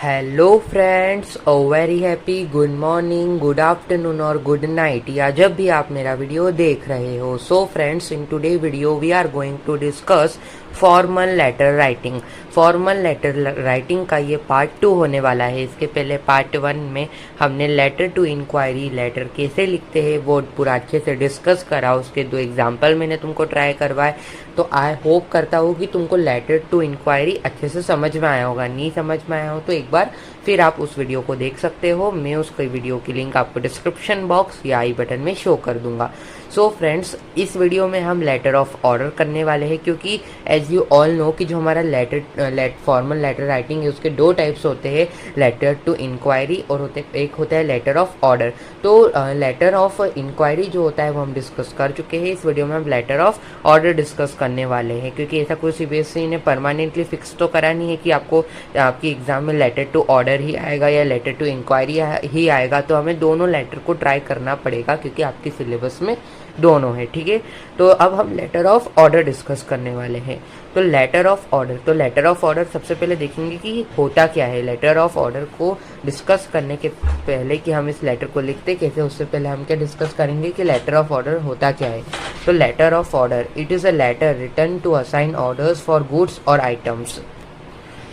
Hello friends, very happy good morning, good afternoon और good night, या जब भी आप मेरा वीडियो देख रहे हो। So friends, in today video we are going to discuss formal letter writing. Formal letter writing का ये पार्ट 2 होने वाला है। इसके पहले पार्ट 1 में हमने लेटर टू इंक्वायरी, लेटर कैसे लिखते हैं वो पूरा अच्छे से डिस्कस करा। उसके 2 एग्जाम्पल मैंने तुमको ट्राई करवाए। तो आई होप करता हूँ कि तुमको लेटर टू इंक्वायरी अच्छे से समझ में आया होगा। नहीं समझ में आया हो तो एक बार फिर आप उस वीडियो को देख सकते हो। मैं उसके वीडियो की लिंक आपको डिस्क्रिप्शन बॉक्स या आई बटन में शो कर दूंगा। सो फ्रेंड्स, इस वीडियो में हम लेटर ऑफ ऑर्डर करने वाले हैं, क्योंकि एज यू ऑल नो कि जो हमारा फॉर्मल लेटर राइटिंग है उसके 2 टाइप्स होते हैं, लेटर टू इंक्वायरी और एक होता है लेटर ऑफ ऑर्डर। तो लेटर ऑफ इंक्वायरी जो होता है वो हम डिस्कस कर चुके हैं। इस वीडियो में हम लेटर ऑफ ऑर्डर डिस्कस करने वाले हैं, क्योंकि ऐसा कोई सीबीएसई ने परमानेंटली फिक्स तो करा नहीं है कि आपको आपकी एग्जाम में लेटर टू ऑर्डर ही आएगा या लेटर टू इंक्वायरी ही आएगा। तो हमें दोनों लेटर को ट्राई करना पड़ेगा, क्योंकि आपकी सिलेबस में दोनों है। ठीक है, तो अब हम लेटर ऑफ ऑर्डर डिस्कस करने वाले हैं। तो लेटर ऑफ ऑर्डर सबसे पहले देखेंगे कि होता क्या है। लेटर ऑफ ऑर्डर को डिस्कस करने के पहले कि हम इस लेटर को लिखते कैसे, उससे पहले हम क्या डिस्कस करेंगे कि लेटर ऑफ ऑर्डर होता क्या है। तो letter of order, it is a letter written to assign orders for goods और आइटम्स।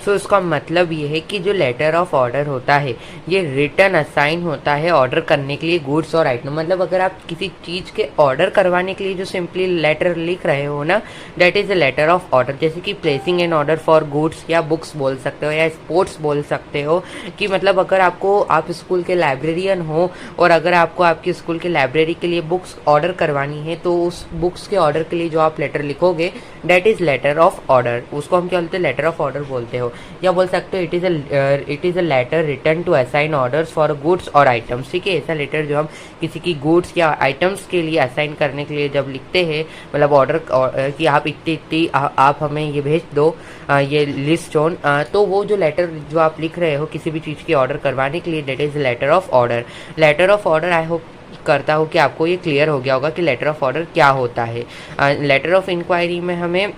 सो इसका मतलब ये है कि जो लेटर ऑफ ऑर्डर होता है ये रिटर्न असाइन होता है ऑर्डर करने के लिए गुड्स और आइटम। मतलब अगर आप किसी चीज़ के ऑर्डर करवाने के लिए जो सिंपली लेटर लिख रहे हो ना, that is a letter of order. जैसे कि placing an order for goods या बुक्स बोल सकते हो, या स्पोर्ट्स बोल सकते हो। कि मतलब अगर आप स्कूल के लाइब्रेरियन हो और अगर आपको आपके स्कूल के लाइब्रेरी के लिए बुक्स ऑर्डर करवानी है, तो उस बुक्स के ऑर्डर के लिए जो आप लेटर लिखोगे that is letter of order. उसको हम क्या बोलते हैं, लेटर ऑफ ऑर्डर बोलते हो। या बोल सकते हो it is a letter return to assign orders for goods और आइटम्स। ठीक है, ऐसा लेटर जो हम किसी की गुड्स या आइटम्स के लिए असाइन करने के लिए जब लिखते हैं, मतलब ऑर्डर कि आप इतनी आप हमें ये भेज दो, ये लिस्ट ऑन, तो वो जो लेटर जो आप लिख रहे हो किसी भी चीज़ की ऑर्डर करवाने के लिए, that is letter of order. Letter of order, I hope करता हूँ कि आपको ये क्लियर हो गया होगा कि लेटर ऑफ ऑर्डर क्या होता है। लेटर ऑफ इंक्वायरी में हमें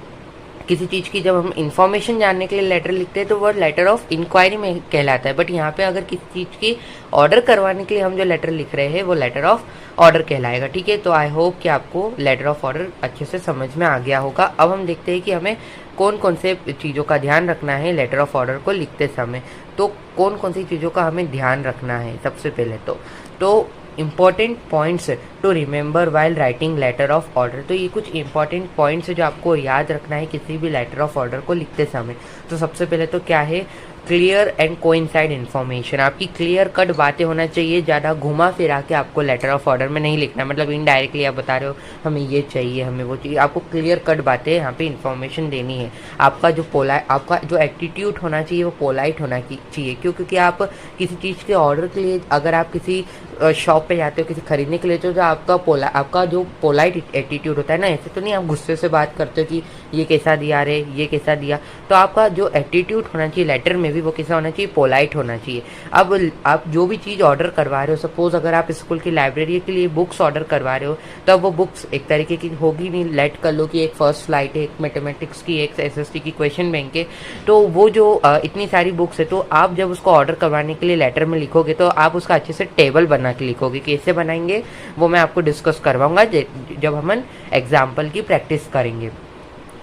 किसी चीज़ की जब हम इंफॉर्मेशन जानने के लिए लेटर लिखते हैं तो वो लेटर ऑफ इंक्वायरी में कहलाता है। बट यहाँ पे अगर किसी चीज़ की ऑर्डर करवाने के लिए हम जो लेटर लिख रहे हैं वो लेटर ऑफ ऑर्डर कहलाएगा। ठीक है, तो आई होप कि आपको लेटर ऑफ ऑर्डर अच्छे से समझ में आ गया होगा। अब हम देखते हैं कि हमें कौन कौन से चीज़ों का ध्यान रखना है लेटर ऑफ ऑर्डर को लिखते समय। तो कौन कौन सी चीज़ों का हमें ध्यान रखना है सबसे पहले तो important points to remember while writing letter of order. तो ये कुछ इंपॉर्टेंट पॉइंट्स है जो आपको याद रखना है किसी भी लेटर ऑफ ऑर्डर को लिखते समय। तो सबसे पहले तो क्या है, क्लियर एंड कोइंसाइड इन्फॉर्मेशन। आपकी क्लियर कट बातें होना चाहिए, ज़्यादा घुमा फिरा के आपको लेटर ऑफ ऑर्डर में नहीं लिखना। मतलब इनडायरेक्टली आप बता रहे हो हमें ये चाहिए, हमें वो चाहिए, आपको क्लियर कट बातें यहाँ पे इन्फॉर्मेशन देनी है। आपका जो एटीट्यूड होना चाहिए वो पोलाइट होना चाहिए। क्योंकि आप किसी चीज़ के ऑर्डर के लिए अगर आप किसी शॉप पे जाते हो किसी खरीदने के लिए, तो जो आपका जो पोलाइट एटीट्यूड होता है ना, ऐसे तो नहीं आप गुस्से से बात करते हो कि ये कैसा दिया रे, ये कैसा दिया। तो आपका जो एटीट्यूड होना चाहिए लेटर में भी वो कैसा होना चाहिए, पोलाइट होना चाहिए। अब आप जो भी चीज़ ऑर्डर करवा रहे हो, सपोज अगर आप स्कूल की लाइब्रेरी के लिए बुक्स ऑर्डर करवा रहे हो, तो अब वो बुक्स एक तरीके की होगी नहीं। लेट कर लो कि एक फर्स्ट फ्लाइट है, एक मैथमेटिक्स की, एक एसएसटी की क्वेश्चन बैंक है, तो वो जो इतनी सारी बुक्स है, तो आप जब उसको ऑर्डर करवाने के लिए लेटर में लिखोगे तो आप उसका अच्छे से टेबल बना के लिखोगे। कैसे बनाएंगे वो मैं आपको डिस्कस करवाऊंगा जब हम एग्जाम्पल की प्रैक्टिस करेंगे।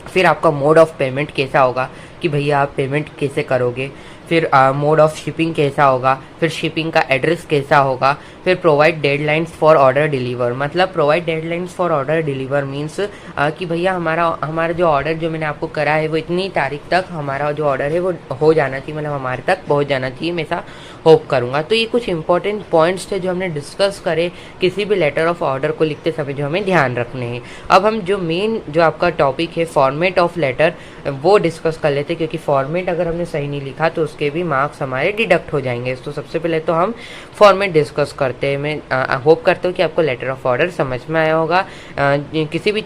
फिर आपका मोड ऑफ पेमेंट कैसा होगा कि भैया आप पेमेंट कैसे करोगे। फिर मोड ऑफ शिपिंग कैसा होगा, फिर शिपिंग का एड्रेस कैसा होगा। फिर provide deadlines for order deliver. मतलब provide deadlines for order deliver means कि भैया हमारा जो ऑर्डर जो मैंने आपको करा है वो इतनी तारीख तक हमारा जो ऑर्डर है वो हो जाना चाहिए, मतलब हमारे तक पहुंच जाना चाहिए। मैं ऐसा होप करूँगा। तो ये कुछ इंपॉर्टेंट पॉइंट्स थे जो हमने डिस्कस करे किसी भी लेटर ऑफ ऑर्डर को लिखते समय जो हमें ध्यान रखने हैं। अब हम जो मेन जो आपका टॉपिक है फॉर्मेट ऑफ लेटर वो डिस्कस कर लेते हैं, क्योंकि फॉर्मेट अगर हमने सही नहीं लिखा तो उसके भी मार्क्स हमारे डिडक्ट हो जाएंगे। तो सबसे पहले तो हम फॉर्मेट डिस्कस करते हैं। मैं होप करता हूँ कि आपको लेटर ऑफ ऑर्डर समझ में आया होगा। किसी भी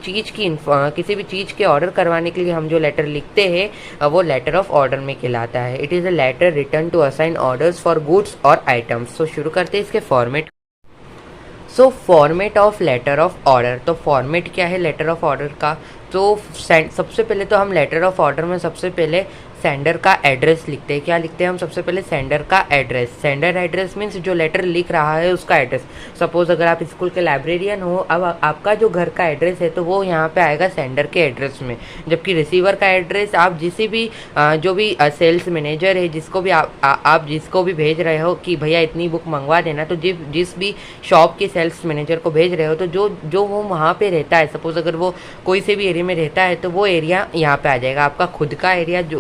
चीज़ के ऑर्डर करवाने के लिए हम जो लेटर लिखते हैं वो लेटर ऑफ ऑर्डर में कहलाता है। It is a letter return to assign orders for goods और आइटम्स। तो शुरू करते हैं इसके format. So format of letter of order. तो फॉर्मेट क्या है लेटर ऑफ ऑर्डर का, तो सबसे पहले तो हम लेटर ऑफ ऑर्डर में सबसे पहले सेंडर का एड्रेस लिखते हैं। क्या लिखते हैं हम सबसे पहले? सेंडर का एड्रेस। सेंडर एड्रेस मीन्स जो लेटर लिख रहा है उसका एड्रेस। सपोज अगर आप स्कूल के लाइब्रेरियन हो, अब आपका जो घर का एड्रेस है तो वो यहाँ पे आएगा सेंडर के एड्रेस में। जबकि रिसीवर का एड्रेस आप जिसे भी जो भी सेल्स मैनेजर है, जिसको भी आप जिसको भी भेज रहे हो कि भैया इतनी बुक मंगवा देना, तो जिस भी शॉप के सेल्स मैनेजर को भेज रहे हो तो जो वो वहाँ पे रहता है, सपोज अगर वो कोई से भी एरिया में रहता है तो वो एरिया यहाँ पे आ जाएगा। आपका खुद का एरिया जो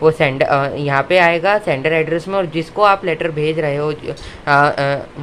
वो यहाँ पे आएगा सेंडर एड्रेस में, और जिसको आप लेटर भेज रहे हो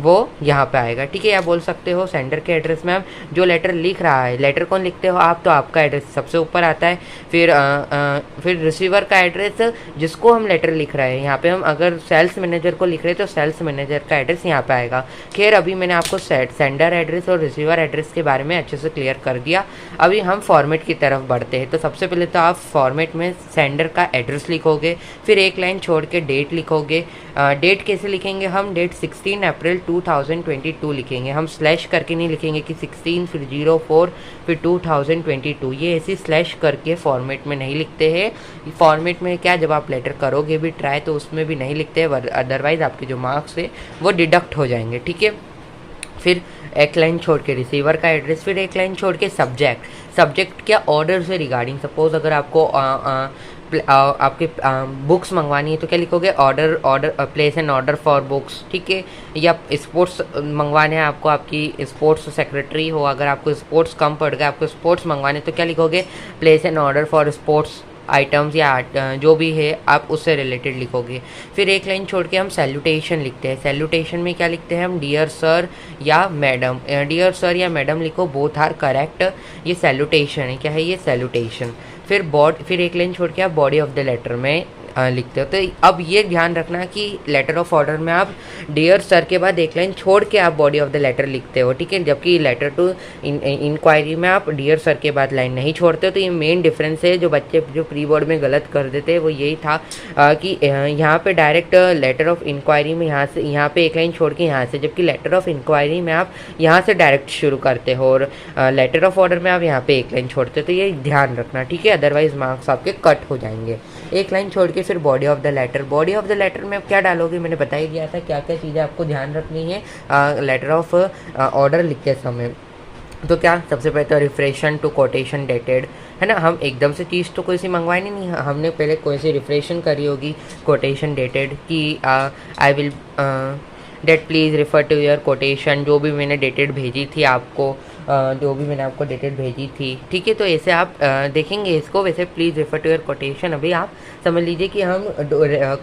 वो यहाँ पे आएगा। ठीक है, या बोल सकते हो सेंडर के एड्रेस में हम जो लेटर लिख रहा है, लेटर कौन लिखते हो आप, तो आपका एड्रेस सबसे ऊपर आता है। फिर रिसीवर का एड्रेस, जिसको हम लेटर लिख रहे हैं, यहाँ पे हम अगर सेल्स मैनेजर को लिख रहे हैं तो सेल्स मैनेजर का एड्रेस यहाँ पे आएगा। खैर अभी मैंने आपको सेंडर एड्रेस और रिसीवर एड्रेस के बारे में अच्छे से क्लियर कर दिया। अभी हम फॉर्मेट की तरफ बढ़ते हैं। तो सबसे पहले तो आप फॉर्मेट में सेंडर का एड्रेस लिखोगे, फिर एक लाइन छोड़ के डेट लिखोगे। डेट कैसे लिखेंगे हम? डेट 16 अप्रैल 2022 लिखेंगे हम। स्लैश करके नहीं लिखेंगे कि 16 फिर 04 फिर 2022, ये ऐसी स्लैश करके फॉर्मेट में नहीं लिखते हैं। फॉर्मेट में क्या, जब आप लेटर करोगे भी ट्राई तो उसमें भी नहीं लिखते हैं, अदरवाइज आपके जो मार्क्स है वो डिडक्ट हो जाएंगे। ठीक है, फिर एक लाइन छोड़ के रिसीवर का एड्रेस, फिर एक लाइन छोड़ के सब्जेक्ट क्या, ऑर्डर से रिगार्डिंग। सपोज अगर आपको आपके बुक्स मंगवानी है तो क्या लिखोगे? Order place an order for books. ठीक है, या स्पोर्ट्स मंगवाने हैं आपको, आपकी स्पोर्ट्स सेक्रेटरी हो, अगर आपको स्पोर्ट्स कम पड़ गया, आपको स्पोर्ट्स मंगवाने तो क्या लिखोगे? Place an order for sports items, या जो भी है आप उससे रिलेटेड लिखोगे। फिर एक लाइन छोड़ के हम सैल्यूटेशन लिखते हैं। सैल्यूटेशन में क्या लिखते हैं हम? डियर सर या मैडम। डियर सर या मैडम लिखो, बोथ आर करेक्ट। ये सैल्यूटेशन है। क्या है ये? सैल्यूटेशन। फिर एक लाइन छोड़ के आप बॉडी ऑफ द लेटर में लिखते हो। तो अब ये ध्यान रखना कि लेटर ऑफ ऑर्डर में आप डियर सर के बाद एक लाइन छोड़ के आप बॉडी ऑफ द लेटर लिखते हो। ठीक है, जबकि लेटर टू इंक्वायरी में आप डियर सर के बाद लाइन नहीं छोड़ते हो। तो ये मेन डिफरेंस है जो बच्चे जो प्री बोर्ड में गलत कर देते हैं, वो यही था कि यहाँ पे डायरेक्ट लेटर ऑफ इंक्वायरी में यहाँ पे एक लाइन छोड़ के यहाँ से, जबकि लेटर ऑफ इंक्वायरी में आप यहाँ से डायरेक्ट शुरू करते हो, और लेटर ऑफ ऑर्डर में आप यहाँ पे एक लाइन छोड़ते हो। तो ये ध्यान रखना। ठीक है, अदरवाइज मार्क्स आपके कट हो जाएंगे। एक लाइन छोड़ के फिर body of the letter. Body of the letter में आप क्या डालोगे? मैंने बता ही दिया था क्या क्या चीज़ें आपको ध्यान रखनी है लेटर ऑफ ऑर्डर लिखते समय। तो क्या, सबसे पहले तो रिफ्रेशन टू कोटेशन डेटेड है ना। हम एकदम से चीज़ तो कोई सी मंगवाई नहीं, हमने पहले कोई सी रिफ्रेशन करी होगी कोटेशन डेटेड कि I will date please refer to your quotation, जो भी मैंने डेटेड भेजी थी आपको, जो भी मैंने आपको डेटेड भेजी थी। ठीक है, तो ऐसे आप देखेंगे इसको। वैसे please refer to your quotation, अभी आप समझ लीजिए कि हम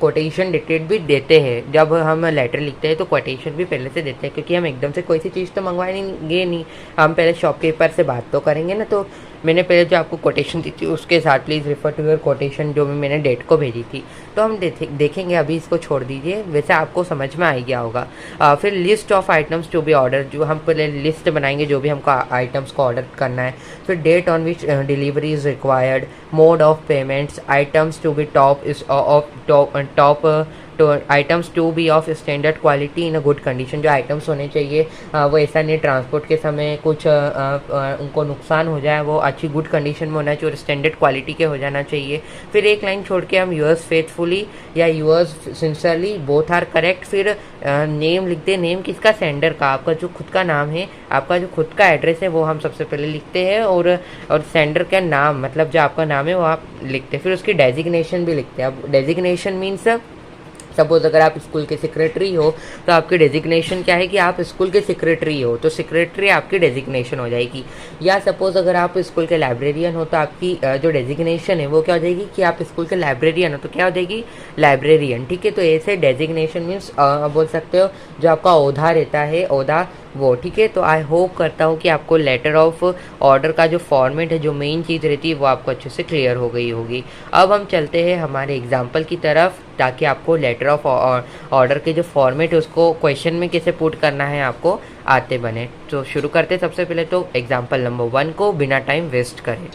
कोटेशन डेटेड भी देते हैं। जब हम लेटर लिखते हैं तो कोटेशन भी पहले से देते हैं, क्योंकि हम एकदम से कोई सी चीज़ तो मंगवाएंगे नहीं, हम पहले शॉपकीपर से बात तो करेंगे ना। तो मैंने पहले जो आपको कोटेशन दी थी उसके साथ please refer to your quotation, जो भी मैंने डेट को भेजी थी। तो हम देखेंगे, अभी इसको छोड़ दीजिए, वैसे आपको समझ में आ गया होगा। फिर list of items to be order, जो हम पहले लिस्ट बनाएंगे जो भी हमको आइटम्स को ऑर्डर करना है। फिर date on which delivery is required, mode of payments, items to be तो items to be of standard quality in a good condition. जो आइटम्स होने चाहिए वो ऐसा नहीं ट्रांसपोर्ट के समय कुछ उनको नुकसान हो जाए, वो अच्छी गुड कंडीशन में होना चाहिए और स्टैंडर्ड क्वालिटी के हो जाना चाहिए। फिर एक लाइन छोड़ के हम यूअर्स फेथफुली या yours sincerely, both are correct. फिर नेम लिखते हैं। नेम किसका? सेंडर का। आपका जो खुद का नाम है, आपका जो खुद का एड्रेस है वो हम सबसे पहले लिखते हैं, और सेंडर का नाम मतलब जो आपका नाम है वो आप लिखते हैं। फिर उसकी डेजिग्नेशन भी लिखते हैं। अब डेजिग्नेशन मीन्स सपोज अगर आप स्कूल के सेक्रेटरी हो तो आपकी डेजिग्नेशन क्या है कि आप स्कूल के सेक्रेटरी हो, तो सेक्रेटरी आपकी डेजिग्नेशन हो जाएगी। या सपोज अगर आप स्कूल के लाइब्रेरियन हो तो आपकी जो डेजिग्नेशन है वो क्या हो जाएगी कि आप स्कूल के लाइब्रेरियन हो, तो क्या हो जाएगी? लाइब्रेरियन। ठीक है, तो ऐसे डेजिग्नेशन मीन्स बोल सकते हो जो आपका ओहदा रहता है, ओहदा वो। ठीक है, तो आई होप करता हूँ कि आपको लेटर ऑफ ऑर्डर का जो फॉर्मेट है, जो मेन चीज़ रहती है वो आपको अच्छे से क्लियर हो गई होगी। अब हम चलते हैं हमारे एग्जाम्पल की तरफ, ताकि आपको लेटर ऑफ ऑर्डर के जो फॉर्मेट है उसको क्वेश्चन में कैसे पुट करना है आपको आते बने। तो शुरू करते हैं सबसे पहले तो एग्जाम्पल नंबर 1 को बिना टाइम वेस्ट करें।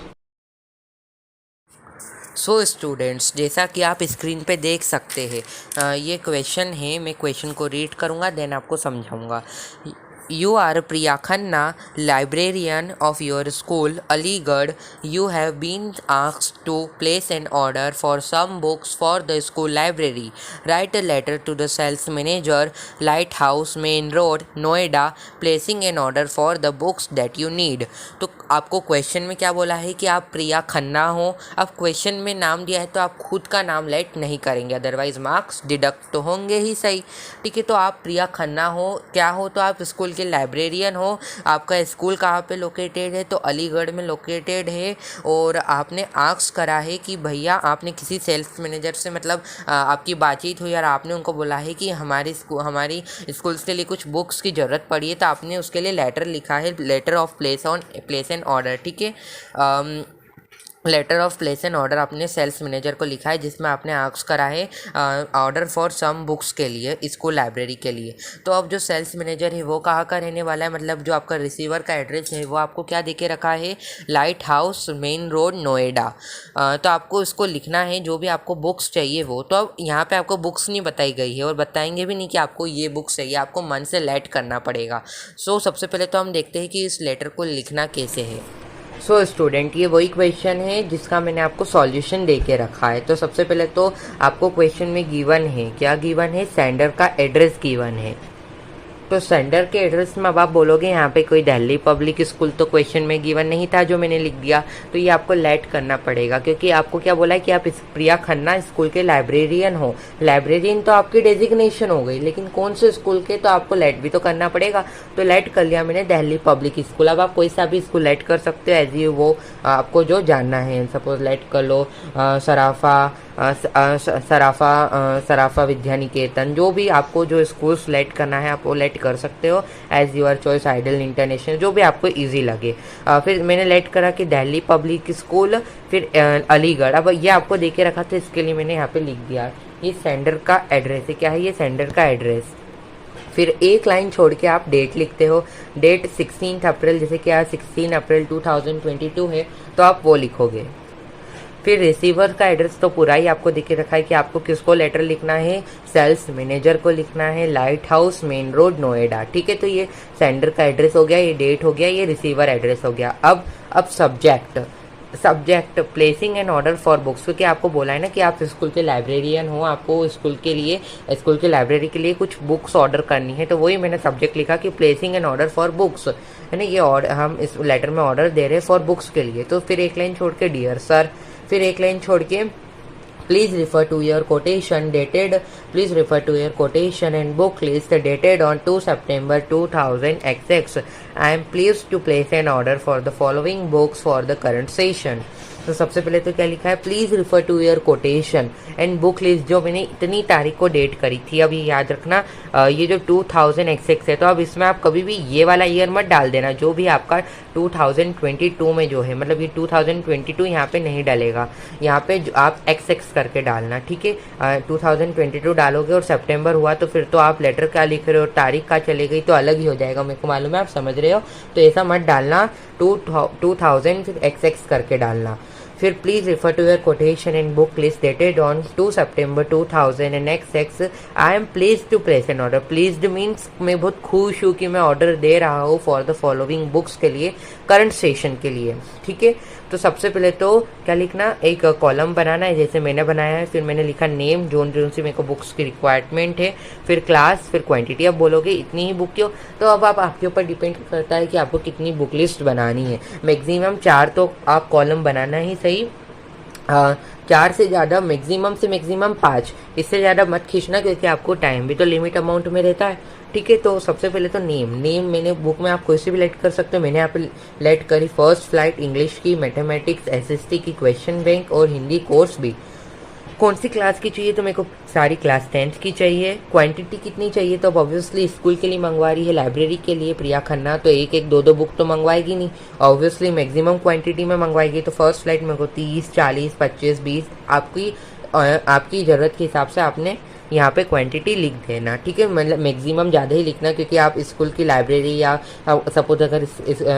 सो स्टूडेंट्स, जैसा कि आप स्क्रीन पे देख सकते हैं ये क्वेश्चन है। मैं क्वेश्चन को रीड करूँगा देन आपको समझाऊँगा। You are Priya Khanna, librarian of your school, Aligarh. You have been asked to place an order for some books for the school library. Write a letter to the sales manager, Lighthouse, Main Road, Noida, placing an order for the books that you need. तो आपको question में क्या बोला है कि आप प्रिया खन्ना हो। अब क्वेश्चन में नाम दिया है तो आप खुद का नाम लेट नहीं करेंगे, अदरवाइज मार्क्स डिडक्ट तो होंगे ही। सही, ठीक है। तो आप प्रिया खन्ना हो, क्या हो, तो आप स्कूल के लाइब्रेरियन हो। आपका स्कूल कहाँ पे लोकेटेड है, तो अलीगढ़ में लोकेटेड है। और आपने आस्क करा है कि भैया, आपने किसी सेल्स मैनेजर से मतलब आपकी बातचीत हुई और आपने उनको बोला है कि हमारी स्कूल्स के लिए कुछ बुक्स की ज़रूरत पड़ी है, तो आपने उसके लिए लेटर लिखा है, letter of place an order. ठीक है, letter of place an order आपने सेल्स मैनेजर को लिखा है, जिसमें आपने आस्क करा है ऑर्डर फॉर सम बुक्स के लिए, स्कूल लाइब्रेरी के लिए। तो अब जो सेल्स मैनेजर है वो कहाँ का रहने वाला है, मतलब जो आपका रिसीवर का एड्रेस है वो आपको क्या देके रखा है, light house, main road, Noida. तो आपको इसको लिखना है जो भी आपको बुक्स चाहिए वो। तो अब यहाँ पे आपको बुक्स नहीं बताई गई है और बताएंगे भी नहीं कि आपको ये बुक्स चाहिए, आपको मन से लेट करना पड़ेगा। सो सबसे पहले तो हम देखते हैं कि इस लेटर को लिखना कैसे है। सो स्टूडेंट, ये वही क्वेश्चन है जिसका मैंने आपको सॉल्यूशन दे के रखा है। तो सबसे पहले तो आपको क्वेश्चन में गिवन है, क्या गिवन है, सेंडर का एड्रेस गिवन है। तो सेंडर के एड्रेस में अब आप बोलोगे यहाँ पे कोई दिल्ली पब्लिक स्कूल तो क्वेश्चन में गिवन नहीं था जो मैंने लिख दिया, तो ये आपको लेट करना पड़ेगा, क्योंकि आपको क्या बोला है कि आप प्रिया खन्ना स्कूल के लाइब्रेरियन हो। लाइब्रेरियन तो आपकी डेजिग्नेशन हो गई, लेकिन कौन से स्कूल के, तो आपको लेट भी तो करना पड़ेगा। तो लेट कर लिया मैंने दिल्ली पब्लिक स्कूल। अब आप कोई सा भी स्कूल लेट कर सकते हो एज यू वो आपको जो जानना है। सपोज लेट कर लो सराफा विद्या निकेतन, जो भी आपको जो स्कूल सेलेक्ट करना है आप वो लेट कर सकते हो as your choice, ideal international, जो भी आपको इजी लगे। फिर मैंने लेट करा कि दिल्ली पब्लिक स्कूल, फिर अलीगढ़। अब ये आपको देके रखा था, इसके लिए मैंने यहाँ पे लिख दिया ये सेंडर का एड्रेस है। क्या है ये, सेंडर का एड्रेस। फिर एक लाइन छोड़ के आप डेट लिखते हो, डेट 16 अप्रैल, जैसे कि आज 16 अप्रैल 2022 है, तो आप वो लिखोगे। फिर रिसीवर का एड्रेस तो पूरा ही आपको दिखे रखा है कि आपको किसको लेटर लिखना है, सेल्स मैनेजर को लिखना है, light house, main road, Noida. ठीक है, तो ये सेंडर का एड्रेस हो गया, ये डेट हो गया, ये रिसीवर एड्रेस हो गया। अब subject placing an order for books, क्योंकि आपको बोला है ना कि आप स्कूल के लाइब्रेरियन हो, आपको स्कूल के लाइब्रेरी के लिए कुछ बुक्स ऑर्डर करनी है, तो वही मैंने सब्जेक्ट लिखा कि placing an order for books, है ना। ये ऑर्डर हम इस लेटर में ऑर्डर दे रहे हैं फॉर बुक्स के लिए। तो फिर एक लाइन छोड़ के डियर सर, फिर एक लाइन छोड़ के please refer to your quotation and book list dated on 2 September 2000 I am pleased to place an order for the following books for the current session. तो सबसे पहले तो क्या लिखा है, please refer to your quotation and book list, जो मैंने इतनी तारीख को डेट करी थी। अब ये याद रखना, ये जो 2000 है, तो अब इसमें आप कभी भी ये वाला ईयर मत डाल देना, जो भी आपका 2022 में जो है, मतलब ये 2022 यहाँ पे नहीं डालेगा, यहाँ पे आप XX करके डालना। ठीक है, 2022 डालोगे और सितंबर हुआ तो फिर तो आप लेटर क्या लिख रहे हो, तारीख का चले गई तो अलग ही हो जाएगा, मेरे को मालूम है आप समझ रहे हो, तो ऐसा मत डालना, 2000 फिर XX करके डालना। फिर please refer to your quotation and book list dated on 2 September 2000 I am pleased to place an order. Pleased means मैं बहुत खुश हूँ कि मैं ऑर्डर दे रहा हूँ फॉर द फॉलोइंग बुक्स के लिए, करंट सेशन के लिए। ठीक है, तो सबसे पहले तो क्या लिखना, एक कॉलम बनाना है जैसे मैंने बनाया है, फिर मैंने लिखा नेम, जोन सी मेरे को बुक्स की रिक्वायरमेंट है, फिर क्लास, फिर क्वांटिटी। अब बोलोगे इतनी ही बुक क्यों, तो अब आप आपके ऊपर डिपेंड करता है कि आपको कितनी बुक लिस्ट बनानी है। मैक्सिमम 4 तो आप कॉलम बनाना ही सही, 4 से ज़्यादा, मैक्सिमम से मैक्सिमम 5, इससे ज़्यादा मत खींचना, क्योंकि आपको टाइम भी तो लिमिट अमाउंट में रहता है। ठीक है, तो सबसे पहले तो नेम मैंने बुक में आप कोई सी भी लेट कर सकते हो। मैंने यहाँ पे लेट करी फर्स्ट फ्लाइट इंग्लिश की, मैथमेटिक्स, SST की, क्वेश्चन बैंक और हिंदी कोर्स भी। कौन सी क्लास की चाहिए, तो मेरे को सारी क्लास 10th की चाहिए। क्वांटिटी कितनी चाहिए, तो अब ऑब्वियसली स्कूल के लिए मंगवा रही है, लाइब्रेरी के लिए प्रिया खन्ना, तो एक 2 बुक तो मंगवाएगी नहीं, ऑब्वियसली मैक्सिमम क्वांटिटी में मंगवाएगी। तो फर्स्ट फ्लाइट मेरे को 30, 40, 25, 20 आपकी ज़रूरत के हिसाब से आपने यहाँ पे क्वांटिटी लिख देना, ठीक है। मतलब मैक्सिमम ज़्यादा ही लिखना, क्योंकि आप स्कूल की लाइब्रेरी या सपोज अगर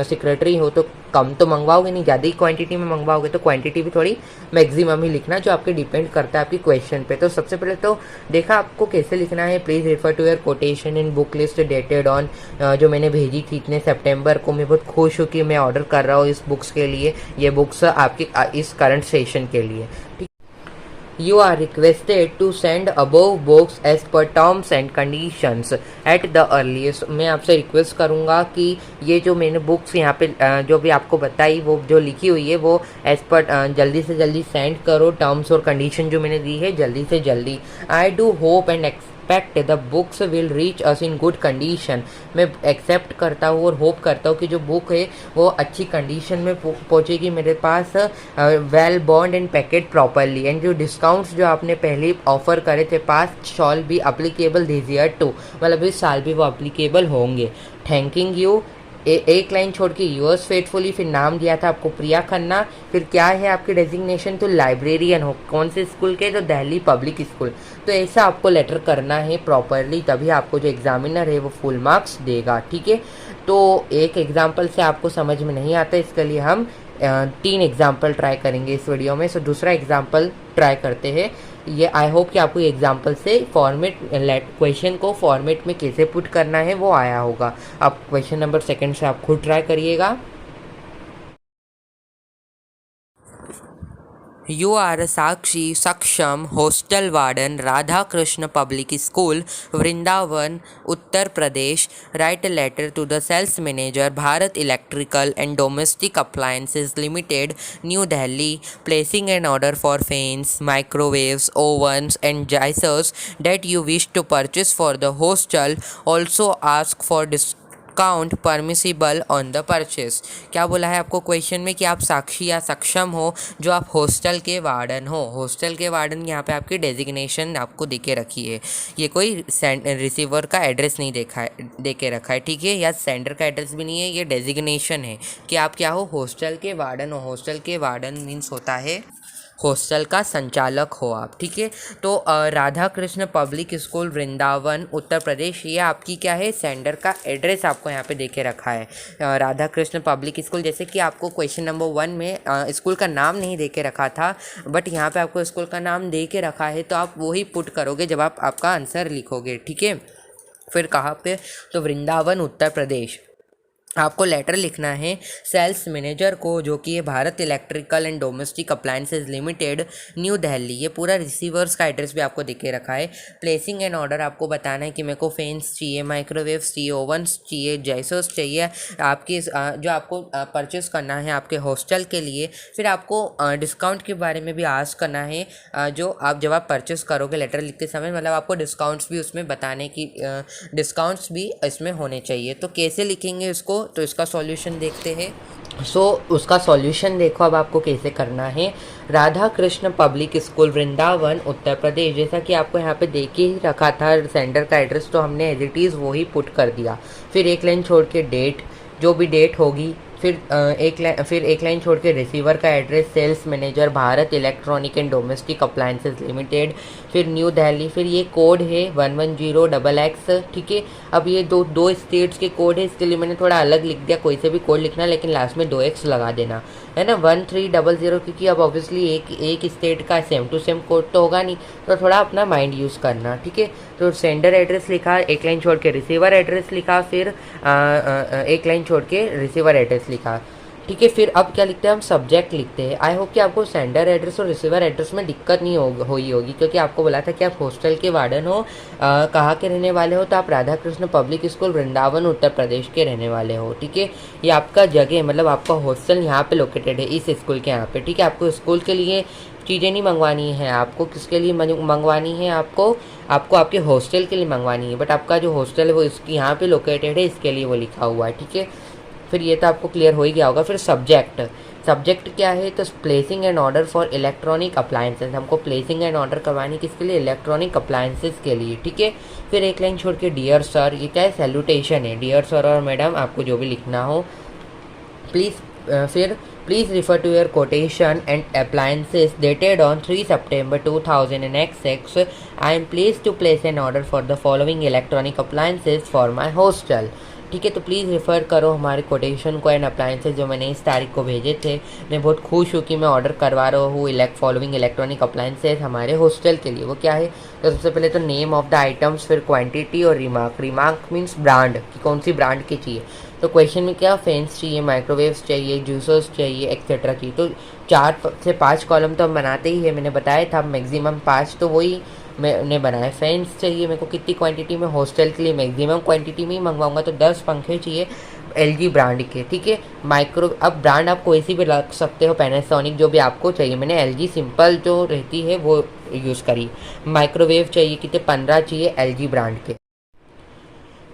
सेक्रेटरी हो तो कम तो मंगवाओगे नहीं, ज़्यादा ही क्वांटिटी में मंगवाओगे तो क्वांटिटी भी थोड़ी मैक्सिमम ही लिखना, जो आपके डिपेंड करता है आपकी क्वेश्चन पे। तो सबसे पहले तो देखा आपको कैसे लिखना है। Please refer to your quotation in book list dated on, जो मैंने भेजी थी इतने सितंबर को। मैं बहुत खुश हूँ कि मैं ऑर्डर कर रहा हूँ इस बुक्स के लिए, ये बुक्स आपके इस करंट सेशन के लिए, ठीक। You are requested to send above books as per terms and conditions at the earliest। मैं आपसे रिक्वेस्ट करूँगा कि ये जो मैंने बुक्स यहाँ पे जो भी आपको बताई वो जो लिखी हुई है वो एज पर जल्दी से जल्दी सेंड करो। टर्म्स और कंडीशन जो मैंने दी है जल्दी से जल्दी। I do hope and expect the books will reach us in good condition. मैं एक्सेप्ट करता हूँ और होप करता हूँ कि जो बुक है वो अच्छी कंडीशन में पहुँचेगी मेरे पास, well bound and packet properly. And जो डिस्काउंट्स जो आपने पहले ऑफर करे थे past shall be applicable this year too, मतलब इस साल भी वो अप्लीकेबल होंगे। Thanking you. एक लाइन छोड़ के यूअर्स फेथफुली, फिर नाम दिया था आपको प्रिया खन्ना, फिर क्या है आपकी डेजिग्नेशन, तो लाइब्रेरियन हो। कौन से स्कूल के, तो दिल्ली पब्लिक स्कूल। तो ऐसा आपको लेटर करना है प्रॉपरली, तभी आपको जो एग्जामिनर है वो फुल मार्क्स देगा, ठीक है। तो एक एग्जाम्पल से आपको समझ में नहीं आता, इसके लिए हम 3 एग्जाम्पल ट्राई करेंगे इस वीडियो में। सो दूसरा एग्जाम्पल ट्राई करते हैं। ये आई होप कि आपको एग्जाम्पल से फॉर्मेट क्वेश्चन को फॉर्मेट में कैसे पुट करना है वो आया होगा। अब क्वेश्चन नंबर 2 से आप खुद ट्राई करिएगा। You are Sakshi Saksham, hostel warden, Radha Krishna Public School, Vrindavan, Uttar Pradesh. Write a letter to the sales manager, Bharat Electrical and Domestic Appliances Limited, New Delhi, placing an order for fans, microwaves, ovens and geysers that you wish to purchase for the hostel. Also ask for discount permissible on the purchase. क्या बोला है आपको question में कि आप साक्षी या सक्षम हो जो आप हॉस्टल के वार्डन हो। हॉस्टल के वार्डन यहाँ पे आपकी डेजिग्नेशन आपको दे के रखी है, ये कोई रिसीवर का एड्रेस नहीं दे के रखा है, ठीक है, या सेंडर का एड्रेस भी नहीं है, ये डेजिग्नेशन है कि आप क्या हो, हॉस्टल के वार्डन हो। हॉस्टल के वार्डन मीन्स होता है हॉस्टल का संचालक हो आप, ठीक है। तो राधा कृष्ण पब्लिक स्कूल वृंदावन उत्तर प्रदेश, ये आपकी क्या है, सेंडर का एड्रेस आपको यहाँ पे देके रखा है, राधा कृष्ण पब्लिक स्कूल। जैसे कि आपको क्वेश्चन नंबर 1 में स्कूल का नाम नहीं दे के रखा था, बट यहाँ पे आपको स्कूल का नाम दे के रखा है, तो आप वही पुट करोगे जब आप आपका आंसर लिखोगे, ठीक है। फिर कहाँ पे, तो वृंदावन उत्तर प्रदेश। आपको लेटर लिखना है सेल्स मैनेजर को, जो कि ये Bharat electrical and domestic appliances limited new Delhi, ये पूरा रिसीवर्स का एड्रेस भी आपको देके रखा है। प्लेसिंग एन ऑर्डर आपको बताना है कि मेरे को फैंस चाहिए, माइक्रोवेव्स चाहिए, ओवन्स चाहिए, जैसर्स चाहिए, आपकी जो आपको परचेस करना है आपके हॉस्टल के लिए। फिर आपको डिस्काउंट के बारे में भी आस्क करना है, जो आप जब आप परचेस करोगे लेटर लिखते समय, मतलब आपको डिस्काउंट्स भी उसमें बताने की डिस्काउंट्स भी इसमें होने चाहिए। तो कैसे लिखेंगे इसको, तो इसका सॉल्यूशन देखते हैं। उसका सॉल्यूशन देखो अब आपको कैसे करना है। राधा कृष्ण पब्लिक स्कूल वृंदावन उत्तर प्रदेश, जैसा कि आपको यहाँ पे देख ही रखा था सेंटर का एड्रेस, तो हमने एज इट इज़ वही पुट कर दिया। फिर एक लाइन छोड़ के डेट, जो भी डेट होगी, फिर एक लाइन छोड़ के रिसीवर का address sales manager Bharat electronic and domestic appliances limited, फिर न्यू दिल्ली, फिर ये कोड है 110XX, ठीक है। अब ये दो स्टेट्स के कोड है, इसके लिए मैंने थोड़ा अलग लिख दिया, कोई से भी कोड लिखना लेकिन लास्ट में 2X लगा देना, है ना। 1300, क्योंकि अब ऑब्वियसली एक स्टेट का सेम टू सेम कोड तो होगा नहीं, तो थोड़ा अपना माइंड यूज़ करना, ठीक है। तो सेंडर एड्रेस लिखा, एक लाइन छोड़ के रिसीवर एड्रेस लिखा, फिर एक लाइन छोड़ के रिसीवर एड्रेस लिखा, ठीक है। फिर अब क्या लिखते हैं, हम सब्जेक्ट लिखते हैं। आई होप कि आपको सेंडर एड्रेस और रिसीवर एड्रेस में दिक्कत नहीं हुई होगी, क्योंकि आपको बोला था कि आप हॉस्टल के वार्डन हो, कहाँ के रहने वाले हो, तो आप राधा कृष्ण पब्लिक स्कूल वृंदावन उत्तर प्रदेश के रहने वाले हो, ठीक है। ये आपका जगह, मतलब आपका हॉस्टल यहाँ पे लोकेटेड है, इस स्कूल के यहाँ पे, ठीक है। आपको स्कूल के लिए चीज़ें नहीं मंगवानी है, आपको किसके लिए मंगवानी है, आपको आपके हॉस्टल के लिए मंगवानी है, बट आपका जो हॉस्टल है वो इसकी यहाँ पे लोकेटेड है, इसके लिए वो लिखा हुआ है, ठीक है। फिर ये तो आपको क्लियर हो ही गया होगा। फिर सब्जेक्ट क्या है, तो placing an order for electronic appliances, हमको प्लेसिंग एन ऑर्डर करवानी किसके लिए, इलेक्ट्रॉनिक अप्लायंसेज के लिए, ठीक है। फिर एक लाइन छोड़ के डियर सर, ये क्या है, सैल्यूटेशन है, डियर सर और मैडम आपको जो भी लिखना हो प्लीज़। फिर Please refer to your quotation and appliances dated on 3 September 2006. I am pleased to place an order for the following electronic appliances for my hostel. ठीक है, तो प्लीज़ रेफ़र करो हमारे कोटेशन को एंड अप्लाइंसेज जो मैंने इस तारीख को भेजे थे। मैं बहुत खुश हूँ कि मैं ऑर्डर करवा रहा हूँ फॉलोइंग इलेक्ट्रॉनिक अप्लाइंसेज हमारे हॉस्टल के लिए। वो क्या है, तो सबसे पहले तो नेम ऑफ़ द आइटम्स, फिर क्वांटिटी और रिमार्क मीन्स ब्रांड कि कौन सी ब्रांड की चाहिए। तो क्वेश्चन में क्या, फैंस चाहिए, माइक्रोवेव्स चाहिए, जूसर्स चाहिए, एक्सेट्रा चाहिए। तो 4 से 5 कॉलम तो हम बनाते ही है, मैंने बताया था मैक्सिमम 5, तो वही मैंने बनाया। फैंस चाहिए मेरे को कितनी क्वांटिटी में, हॉस्टल के लिए मैक्सिमम क्वांटिटी में ही मंगवाऊंगा, तो 10 पंखे चाहिए LG ब्रांड के। ठीक है, अब ब्रांड आप कोई सी भी रख सकते हो, पैनासोनिक जो भी आपको चाहिए। मैंने LG सिंपल जो रहती है वो यूज़ करी। माइक्रोवेव चाहिए कितने, 15 चाहिए LG ब्रांड के।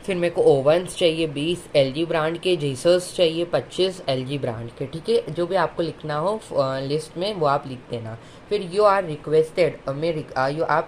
फिर मेरे को ओवन्स चाहिए 20 LG ब्रांड के, जीसस चाहिए 25 LG ब्रांड के। ठीक है, जो भी आपको लिखना हो लिस्ट में वो आप लिख देना। फिर आप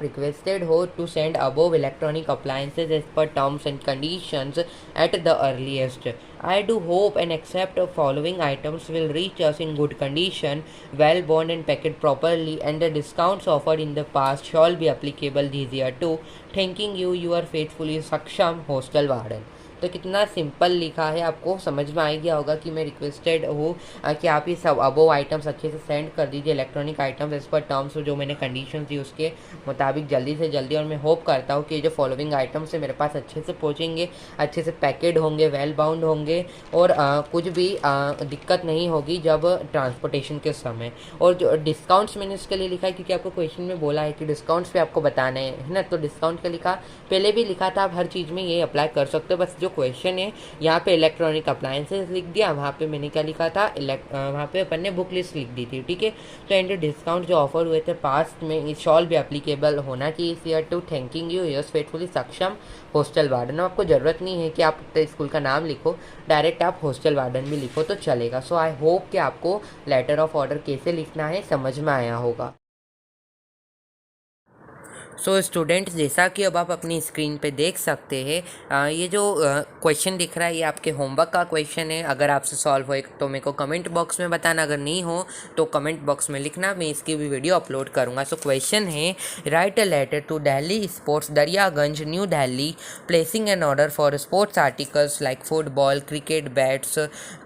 रिक्वेस्टेड हो to send above electronic appliances as per terms and conditions at the earliest. I do hope and accept the following items will reach us in good condition, well bound and packed properly, and the discounts offered in the past shall be applicable this year too. Thanking you, your faithfully Saksham Hostel Warden। तो कितना simple लिखा है, आपको समझ में आ गया होगा कि मैं रिक्वेस्टेड हूँ कि आप ये सब अबोव आइटम्स अच्छे से सेंड कर दीजिए, electronic items as per terms जो मैंने कंडीशन थी उसके मुताबिक जल्दी से जल्दी। और मैं होप करता हूँ कि जो फॉलोइंग आइटम्स है मेरे पास अच्छे से पहुँचेंगे, अच्छे से पैकेड होंगे, वेल बाउंड होंगे और कुछ भी दिक्कत नहीं होगी जब ट्रांसपोर्टेशन के समय। और जो डिस्काउंट्स मैंने इसके लिए लिखा है क्योंकि आपको क्वेश्चन में बोला है कि डिस्काउंट्स पे आपको बताना है ना, तो डिस्काउंट का लिखा, पहले भी लिखा था, आप हर चीज़ में ये अप्लाई कर सकते हो। बस जो क्वेश्चन है यहाँ पे इलेक्ट्रॉनिक अप्लायंसेस लिख दिया, वहाँ पे मैंने क्या लिखा था, वहाँ पे अपन ने बुक लिस्ट लिख दी थी। ठीक है, तो एंड डिस्काउंट जो ऑफर हुए थे पास्ट में इस शॉल भी एप्लीकेबल होना चाहिए इस year too. Thanking you, yours faithfully Saksham hostel warden. आपको ज़रूरत नहीं है कि आप स्कूल का नाम लिखो, डायरेक्ट आप हॉस्टल वार्डन भी लिखो तो चलेगा। सो आई होप कि आपको लेटर ऑफ ऑर्डर कैसे लिखना है समझ में आया होगा। सो स्टूडेंट्स, जैसा कि अब आप अपनी स्क्रीन पे देख सकते हैं, ये जो क्वेश्चन दिख रहा है ये आपके होमवर्क का क्वेश्चन है। अगर आपसे सॉल्व हो तो मेरे को कमेंट बॉक्स में बताना, अगर नहीं हो तो कमेंट बॉक्स में लिखना, मैं इसकी भी वीडियो अपलोड करूँगा। सो क्वेश्चन है, write a letter to Delhi sports Daryaganj new Delhi placing an order for sports articles like football, cricket bats,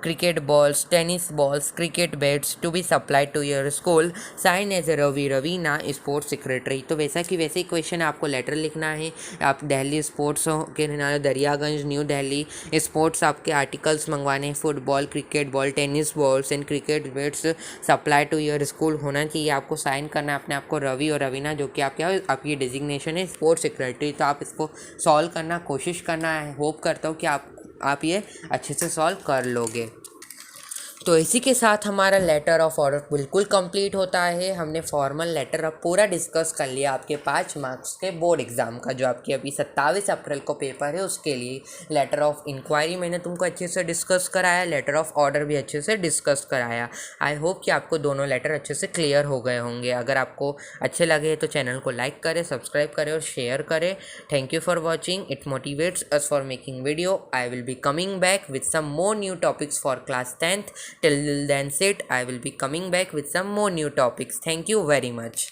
cricket balls, tennis balls, cricket bats to be supplied to your school, sign as Ravi Raveena sports secretary. तो वैसा कि वैसे question आपको letter लिखना है। आप Delhi sports के Daryaganj new Delhi sports आपके आर्टिकल्स मंगवाने हैं, football, cricket ball, tennis balls and cricket bats supply to your school होना चाहिए। आपको साइन करना है अपने आपको रवि और रवीना, जो कि आपकी डिजिग्नेशन है स्पोर्ट्स सेक्रेटरी। तो आप इसको सॉल्व करना कोशिश करना है, होप करता हूँ कि आप ये अच्छे से सॉल्व कर लोगे। तो इसी के साथ हमारा लेटर ऑफ ऑर्डर बिल्कुल कंप्लीट होता है। हमने फॉर्मल लेटर अब पूरा डिस्कस कर लिया आपके 5 मार्क्स के बोर्ड एग्ज़ाम का, जो आपकी अभी 27 अप्रैल को पेपर है उसके लिए। लेटर ऑफ इंक्वायरी मैंने तुमको अच्छे से डिस्कस कराया, लेटर ऑफ ऑर्डर भी अच्छे से डिस्कस कराया। आई होप कि आपको दोनों लेटर अच्छे से क्लियर हो गए होंगे। अगर आपको अच्छे लगे तो चैनल को लाइक करें, सब्सक्राइब करें और शेयर करें। Thank you for watching, it motivates us for making video. I will be coming back with some more new topics for class 10th. Till then, I will be coming back with some more new topics. Thank you very much.